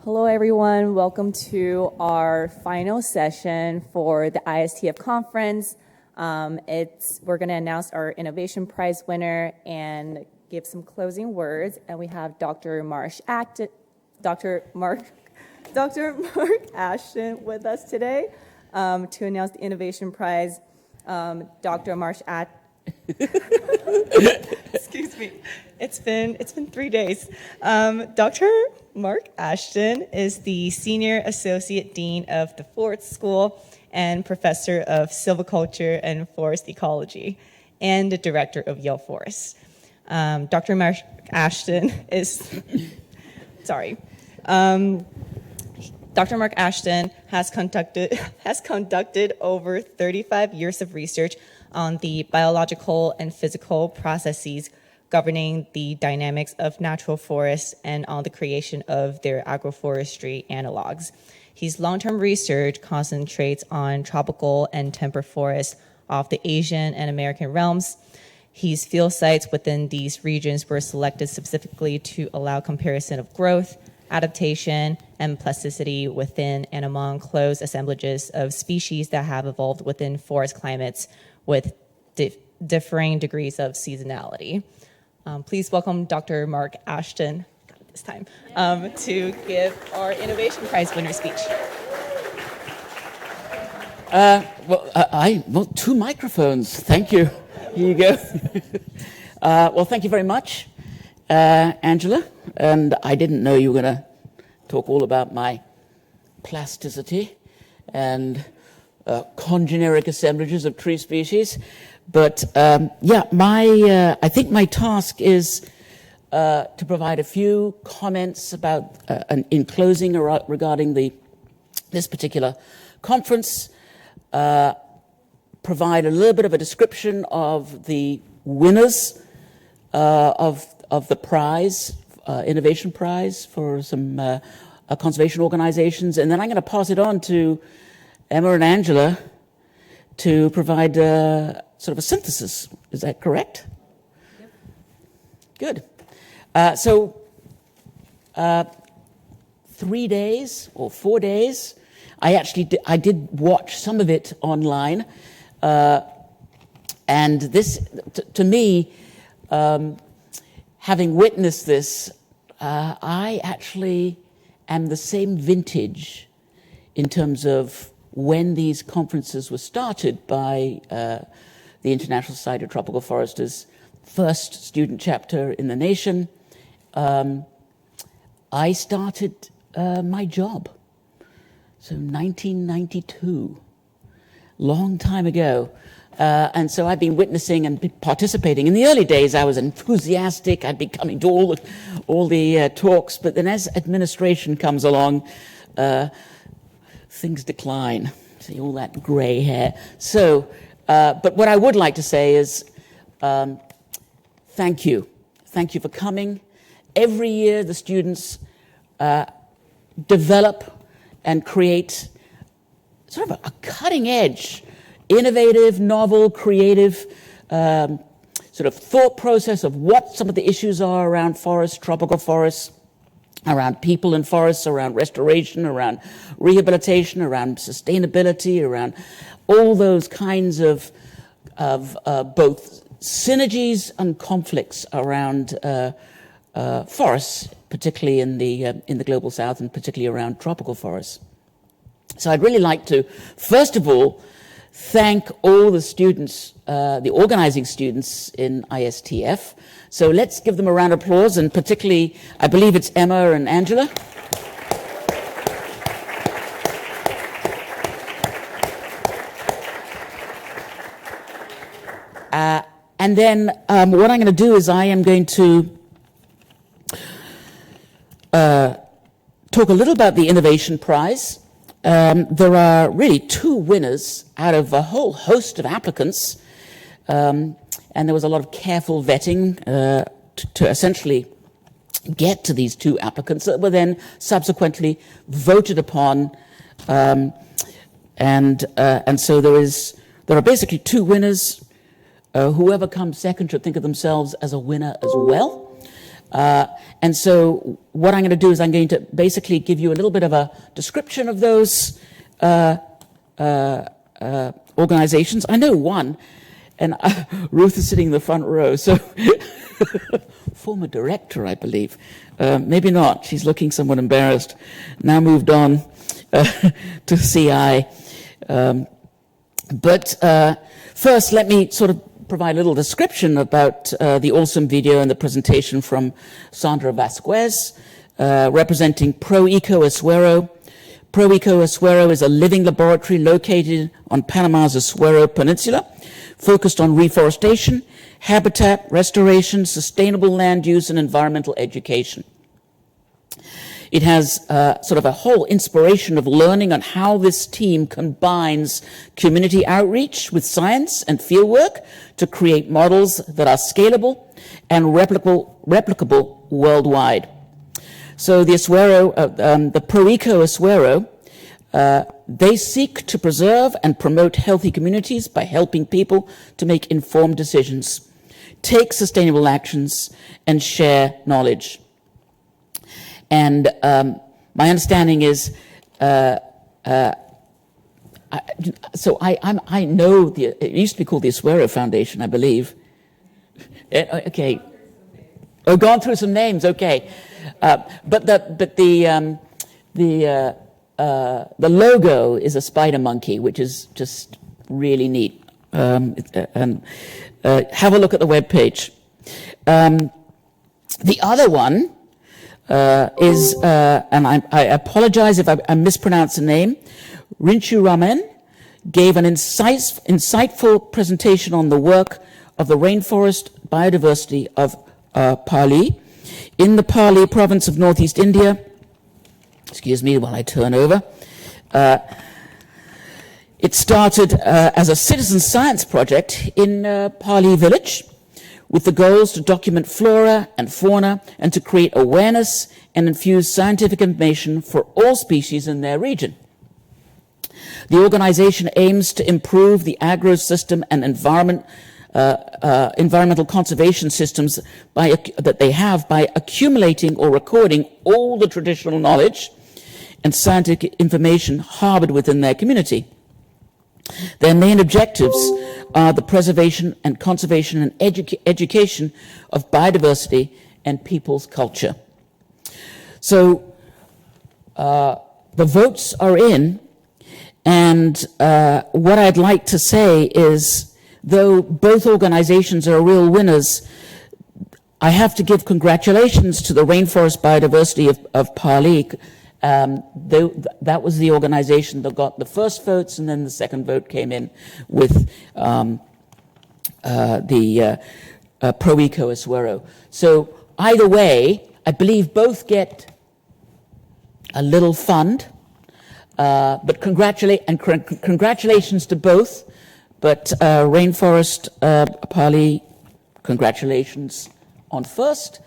Hello, everyone. Welcome to our final session for the ISTF conference. We're going to announce our Innovation Prize winner and give some closing words. And we have Dr. Mark Ashton with us today to announce the Innovation Prize. Dr. Mark Excuse me. It's been 3 days. Dr. Mark Ashton is the Senior Associate Dean of the Forest School and Professor of Silviculture and Forest Ecology and the Director of Yale Forest. Dr. Mark Ashton is, Dr. Mark Ashton has conducted over 35 years of research on the biological and physical processes governing the dynamics of natural forests and on the creation of their agroforestry analogs. His long-term research concentrates on tropical and temperate forests of the Asian and American realms. His field sites within these regions were selected specifically to allow comparison of growth, adaptation, and plasticity within and among close assemblages of species that have evolved within forest climates with differing degrees of seasonality. Please welcome Dr. Mark Ashton this time to give our Innovation Prize winner speech. Two microphones. Thank you. Here you go. Well, thank you very much, Angela. And I didn't know you were going to talk all about my plasticity and congeneric assemblages of tree species. But I think my task is to provide a few comments about, in closing, regarding this particular conference, provide a little bit of a description of the winners of the prize, Innovation Prize for some conservation organizations, and then I'm going to pass it on to Emma and Angela to provide sort of a synthesis. Is that correct? Yep. Good. 3 days or 4 days. I did watch some of it online, and this, to me, having witnessed this, I actually am the same vintage in terms of when these conferences were started by the International Society of Tropical Foresters, first student chapter in the nation. I started my job, so 1992, long time ago. And so I've been witnessing and participating. In the early days, I was enthusiastic. I'd be coming to all the talks. But then as administration comes along, things decline. See all that gray hair. So, but what I would like to say is thank you. Thank you for coming. Every year, the students develop and create sort of a cutting edge, innovative, novel, creative sort of thought process of what some of the issues are around forests, tropical forests, around people in forests, around restoration, around rehabilitation, around sustainability, around all those kinds of both synergies and conflicts around forests, particularly in the global south and particularly around tropical forests. So I'd really like to, first of all, thank all the students, the organizing students in ISTF. So let's give them a round of applause, and particularly, I believe it's Emma and Angela. And then what I'm going to do is I am going to talk a little about the Innovation Prize. There are really 2 winners out of a whole host of applicants, and there was a lot of careful vetting to essentially get to these 2 applicants that were then subsequently voted upon, and so there are basically 2 winners. Whoever comes second should think of themselves as a winner as well. And so what I'm going to do is I'm going to basically give you a little bit of a description of those organizations. I know one, and Ruth is sitting in the front row, so former director, I believe. Maybe not. She's looking somewhat embarrassed. Now moved on to CI. But first, let me sort of provide a little description about the awesome video and the presentation from Sandra Vasquez, representing ProEco Azuero. ProEco Azuero is a living laboratory located on Panama's Azuero Peninsula, focused on reforestation, habitat restoration, sustainable land use, and environmental education. It has sort of a whole inspiration of learning on how this team combines community outreach with science and fieldwork to create models that are scalable and replicable worldwide. So the Azuero, the ProEco Azuero, they seek to preserve and promote healthy communities by helping people to make informed decisions, take sustainable actions, and share knowledge. And my understanding is, I know it used to be called the Azuero Foundation, I believe. Okay. Oh, gone through some names. Okay, but the logo is a spider monkey, which is just really neat. And have a look at the webpage. The other one is, and I apologize if I mispronounce the name, Rinchu Raman gave an insightful presentation on the work of the Rainforest Biodiversity of Phalee in the Phalee province of northeast India. Excuse me while I turn over. It started as a citizen science project in Phalee village, with the goals to document flora and fauna and to create awareness and infuse scientific information for all species in their region. The organization aims to improve the agro-system and environmental conservation systems that they have by accumulating or recording all the traditional knowledge and scientific information harbored within their community. Their main objectives are the preservation and conservation and education of biodiversity and people's culture. So the votes are in, and what I'd like to say is, though both organizations are real winners, I have to give congratulations to the Rainforest Biodiversity of Phalee. That was the organization that got the first votes, and then the second vote came in with the ProEco Azuero. So either way, I believe both get a little fund, but congratulations to both. But Rainforest Phalee, congratulations on first.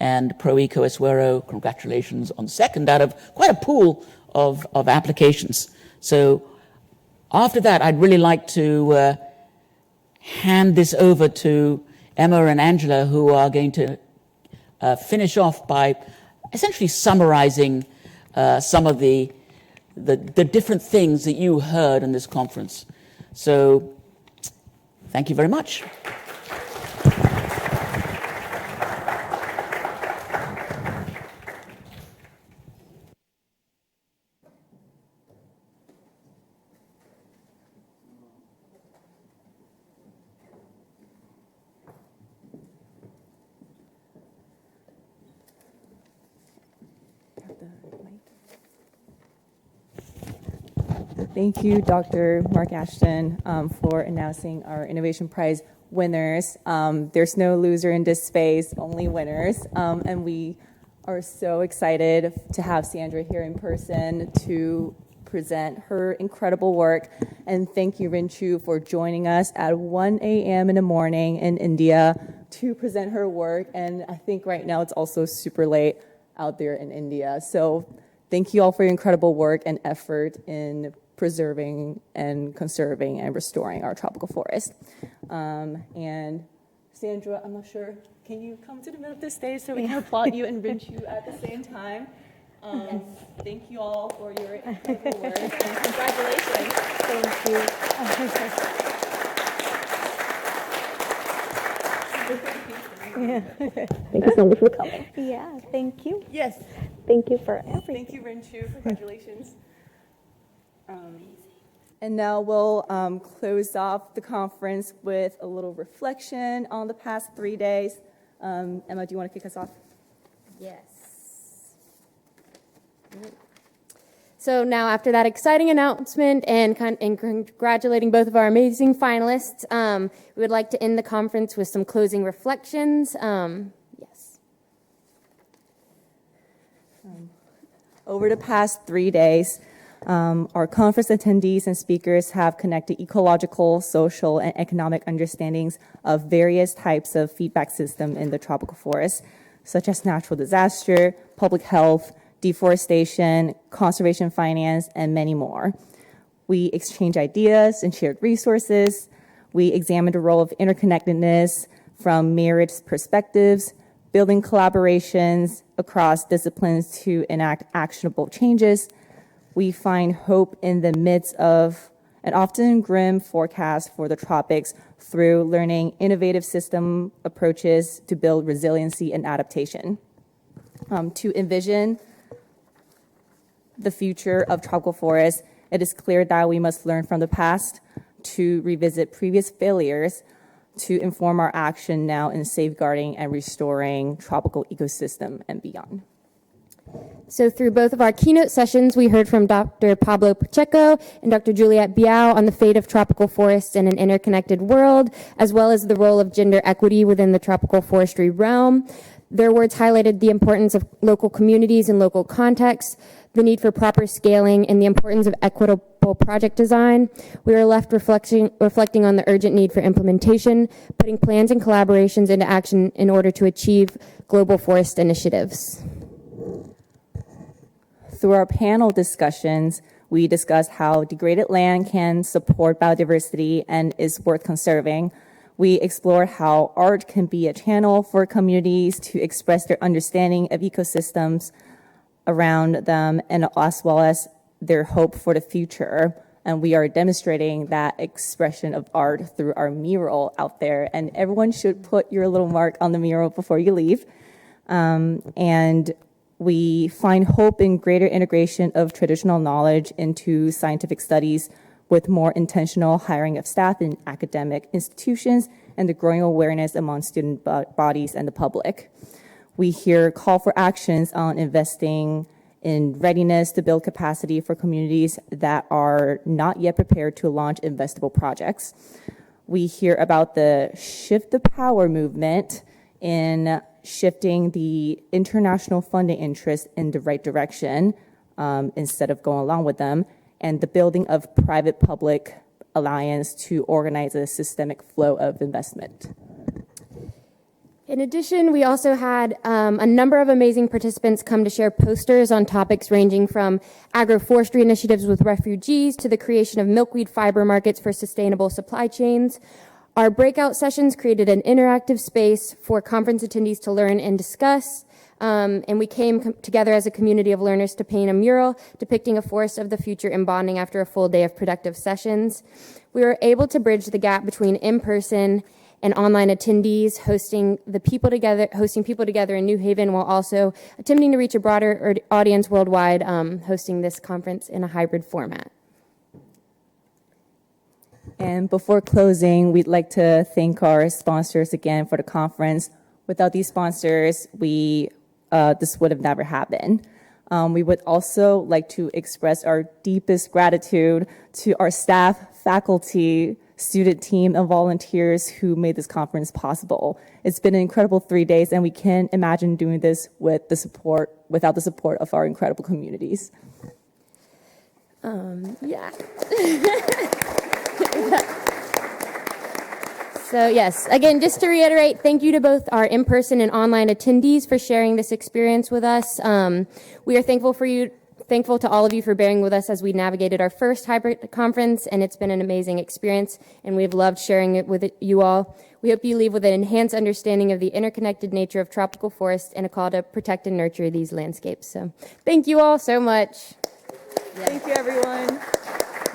And ProEco Azuero, congratulations on second, out of quite a pool of applications. So after that, I'd really like to hand this over to Emma and Angela, who are going to finish off by essentially summarizing some of the different things that you heard in this conference. So thank you very much. Thank you, Dr. Mark Ashton, for announcing our Innovation Prize winners. There's no loser in this space, only winners. And we are so excited to have Sandra here in person to present her incredible work. And thank you, Rinchu, for joining us at 1 a.m. in the morning in India to present her work. And I think right now it's also super late out there in India. So thank you all for your incredible work and effort in preserving and conserving and restoring our tropical forest. And Sandra, I'm not sure, can you come to the middle of the stage so we can applaud you and Rinchu at the same time? Thank you all for your incredible work and congratulations. Thank you. Thank you so much for coming. Yeah, thank you. Yes. Thank you for everything. Thank you, Rinchu. Congratulations. And now we'll close off the conference with a little reflection on the past 3 days. Emma, do you want to kick us off? Yes. So now, after that exciting announcement and congratulating both of our amazing finalists, we would like to end the conference with some closing reflections. Yes. Over the past 3 days, our conference attendees and speakers have connected ecological, social, and economic understandings of various types of feedback system in the tropical forest, such as natural disaster, public health, deforestation, conservation finance, and many more. We exchanged ideas and shared resources. We examined the role of interconnectedness from myriad perspectives, building collaborations across disciplines to enact actionable changes. We find hope in the midst of an often grim forecast for the tropics through learning innovative system approaches to build resiliency and adaptation. To envision the future of tropical forests, it is clear that we must learn from the past to revisit previous failures to inform our action now in safeguarding and restoring tropical ecosystem and beyond. So through both of our keynote sessions, we heard from Dr. Pablo Pacheco and Dr. Juliette Biao on the fate of tropical forests in an interconnected world, as well as the role of gender equity within the tropical forestry realm. Their words highlighted the importance of local communities and local contexts, the need for proper scaling, and the importance of equitable project design. We are left reflecting on the urgent need for implementation, putting plans and collaborations into action in order to achieve global forest initiatives. Through our panel discussions, we discussed how degraded land can support biodiversity and is worth conserving. We explored how art can be a channel for communities to express their understanding of ecosystems around them, and as well as their hope for the future. And we are demonstrating that expression of art through our mural out there. And everyone should put your little mark on the mural before you leave. And we find hope in greater integration of traditional knowledge into scientific studies with more intentional hiring of staff in academic institutions and the growing awareness among student bodies and the public. We hear call for actions on investing in readiness to build capacity for communities that are not yet prepared to launch investable projects. We hear about the shift the power movement in shifting the international funding interest in the right direction instead of going along with them, and the building of private-public alliance to organize a systemic flow of investment. In addition, we also had a number of amazing participants come to share posters on topics ranging from agroforestry initiatives with refugees to the creation of milkweed fiber markets for sustainable supply chains. Our breakout sessions created an interactive space for conference attendees to learn and discuss. And we came together as a community of learners to paint a mural depicting a forest of the future and bonding after a full day of productive sessions. We were able to bridge the gap between in-person and online attendees, hosting people together in New Haven, while also attempting to reach a broader audience worldwide, hosting this conference in a hybrid format. And before closing, we'd like to thank our sponsors again for the conference. Without these sponsors, this would have never happened. We would also like to express our deepest gratitude to our staff, faculty, student team, and volunteers who made this conference possible. It's been an incredible 3 days, and we can't imagine doing this without the support of our incredible communities. Yeah. So yes, again, just to reiterate, thank you to both our in-person and online attendees for sharing this experience with us. We are thankful for you thankful to all of you for bearing with us as we navigated our first hybrid conference, and it's been an amazing experience, and we've loved sharing it with you all. We hope you leave with an enhanced understanding of the interconnected nature of tropical forests and a call to protect and nurture these landscapes. So thank you all so much. Thank you, everyone.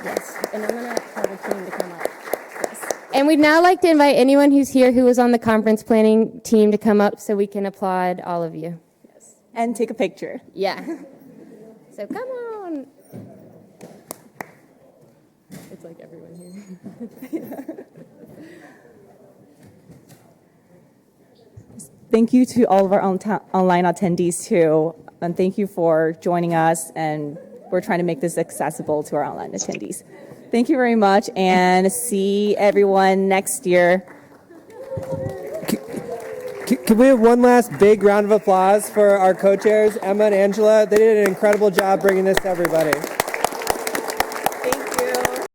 Yes, and I'm going to tell the team to come up. Yes. And we'd now like to invite anyone who's here who was on the conference planning team to come up so we can applaud all of you. Yes. And take a picture. Yeah. So come on. It's like everyone here. Thank you to all of our online attendees too, and thank you for joining us, and we're trying to make this accessible to our online attendees. Thank you very much, and see everyone next year. Can we have one last big round of applause for our co-chairs, Emma and Angela? They did an incredible job bringing this to everybody.